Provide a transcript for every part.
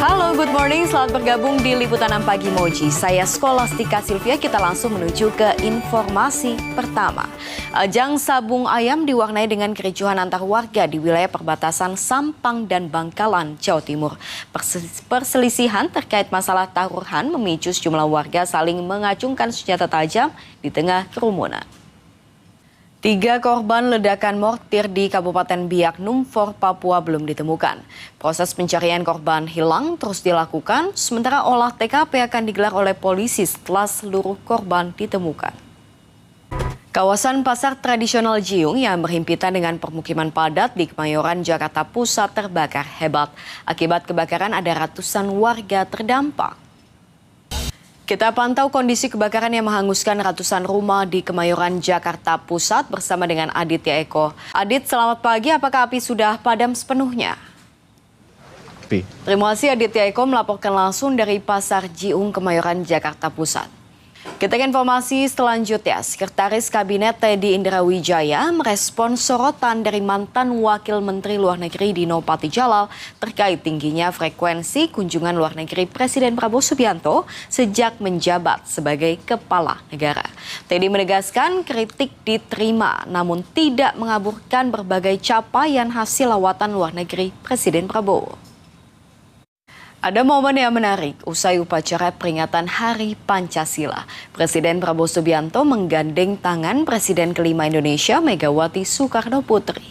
Halo, good morning. Selamat bergabung di Liputan 6 Pagi Moji. Saya Skolastika Silvia, kita langsung menuju ke informasi pertama. Ajang sabung ayam diwarnai dengan kericuhan antar warga di wilayah perbatasan Sampang dan Bangkalan, Jawa Timur. Perselisihan terkait masalah taruhan memicu sejumlah warga saling mengacungkan senjata tajam di tengah kerumunan. 3 korban ledakan mortir di Kabupaten Biak Numfor, Papua belum ditemukan. Proses pencarian korban hilang terus dilakukan, sementara olah TKP akan digelar oleh polisi setelah seluruh korban ditemukan. Kawasan pasar tradisional Jiung yang berhimpitan dengan permukiman padat di Kemayoran, Jakarta Pusat terbakar hebat. Akibat kebakaran ada ratusan warga terdampak. Kita pantau kondisi kebakaran yang menghanguskan ratusan rumah di Kemayoran, Jakarta Pusat bersama dengan Aditya Eko. Adit, selamat pagi. Apakah api sudah padam sepenuhnya? Terima kasih Aditya Eko melaporkan langsung dari Pasar Jiung, Kemayoran, Jakarta Pusat. Kita ke informasi selanjutnya. Sekretaris Kabinet Teddy Indrawidjaya merespons sorotan dari mantan Wakil Menteri Luar Negeri Dino Patijalal terkait tingginya frekuensi kunjungan luar negeri Presiden Prabowo Subianto sejak menjabat sebagai kepala negara. Teddy menegaskan kritik diterima namun tidak mengaburkan berbagai capaian hasil lawatan luar negeri Presiden Prabowo. Ada momen yang menarik usai upacara peringatan Hari Pancasila. Presiden Prabowo Subianto menggandeng tangan Presiden kelima Indonesia Megawati Soekarno Putri.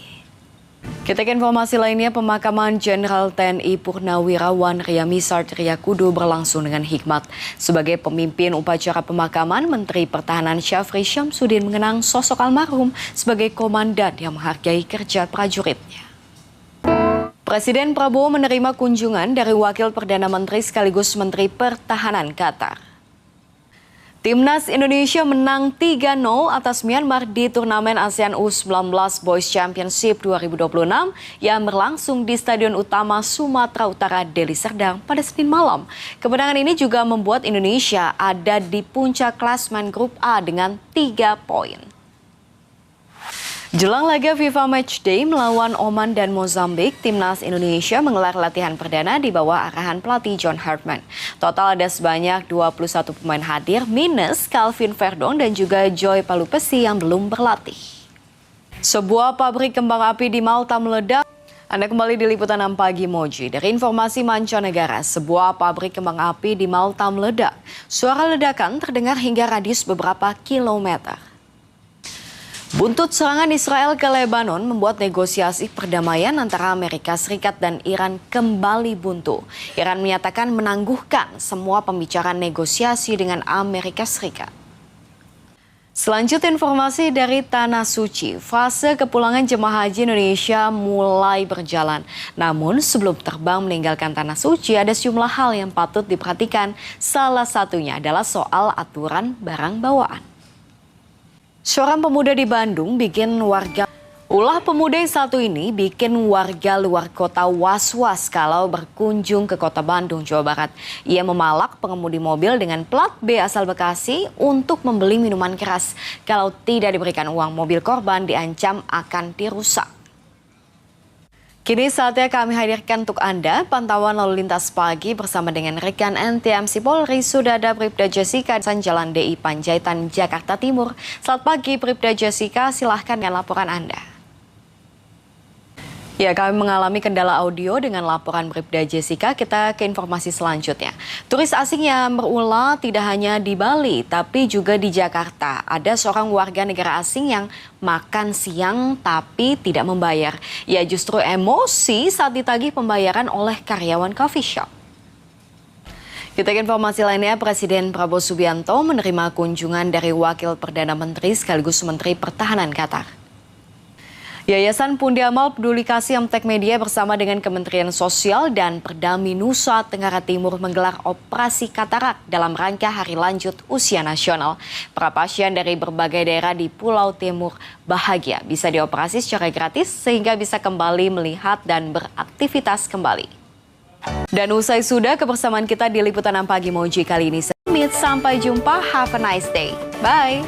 Kita ke informasi lainnya, pemakaman Jenderal TNI Purnawirawan Riyamizard Riyakudu berlangsung dengan hikmat. Sebagai pemimpin upacara pemakaman, Menteri Pertahanan Syafri Syamsuddin mengenang sosok almarhum sebagai komandan yang menghargai kerja prajuritnya. Presiden Prabowo menerima kunjungan dari Wakil Perdana Menteri sekaligus Menteri Pertahanan Qatar. Timnas Indonesia menang 3-0 atas Myanmar di turnamen ASEAN U19 Boys Championship 2026 yang berlangsung di Stadion Utama Sumatera Utara, Deli Serdang pada Senin malam. Kemenangan ini juga membuat Indonesia ada di puncak klasemen Grup A dengan 3 poin. Jelang laga FIFA Matchday melawan Oman dan Mozambik, Timnas Indonesia menggelar latihan perdana di bawah arahan pelatih John Hartman. Total ada sebanyak 21 pemain hadir, minus Calvin Verdong dan juga Joy Palupesi yang belum berlatih. Sebuah pabrik kembang api di Malta meledak. Anda kembali di Liputan 6 Pagi Moji. Dari informasi mancanegara, sebuah pabrik kembang api di Malta meledak. Suara ledakan terdengar hingga radius beberapa kilometer. Buntut serangan Israel ke Lebanon membuat negosiasi perdamaian antara Amerika Serikat dan Iran kembali buntu. Iran menyatakan menangguhkan semua pembicaraan negosiasi dengan Amerika Serikat. Selanjutnya informasi dari Tanah Suci. Fase kepulangan jemaah haji Indonesia mulai berjalan. Namun sebelum terbang meninggalkan Tanah Suci ada sejumlah hal yang patut diperhatikan. Salah satunya adalah soal aturan barang bawaan. Seorang pemuda di Bandung Ulah pemuda yang satu ini bikin warga luar kota was-was kalau berkunjung ke kota Bandung, Jawa Barat. Ia memalak pengemudi mobil dengan plat B asal Bekasi untuk membeli minuman keras. Kalau tidak diberikan uang, mobil korban diancam akan dirusak. Kini saatnya kami hadirkan untuk Anda pantauan lalu lintas pagi bersama dengan rekan NTMC Polri. Sudah ada Bribda Jessica di Jalan DI Panjaitan, Jakarta Timur. Selamat pagi Bribda Jessica, silahkan dengan laporan Anda. Ya, kami mengalami kendala audio dengan laporan Bribda Jessica. Kita ke informasi selanjutnya. Turis asing yang berulah tidak hanya di Bali, tapi juga di Jakarta. Ada seorang warga negara asing yang makan siang tapi tidak membayar. Ia justru emosi saat ditagih pembayaran oleh karyawan coffee shop. Kita ke informasi lainnya, Presiden Prabowo Subianto menerima kunjungan dari Wakil Perdana Menteri sekaligus Menteri Pertahanan Qatar. Yayasan Pundi Amal Peduli Kasih Amtek Media bersama dengan Kementerian Sosial dan Perdami Nusa Tenggara Timur menggelar operasi katarak dalam rangka Hari Lanjut Usia Nasional. Para pasien dari berbagai daerah di Pulau Timur bahagia bisa dioperasi secara gratis sehingga bisa kembali melihat dan beraktivitas kembali. Dan usai sudah kebersamaan kita di Liputan 6 Pagi Moji kali ini. Sampai jumpa, have a nice day. Bye!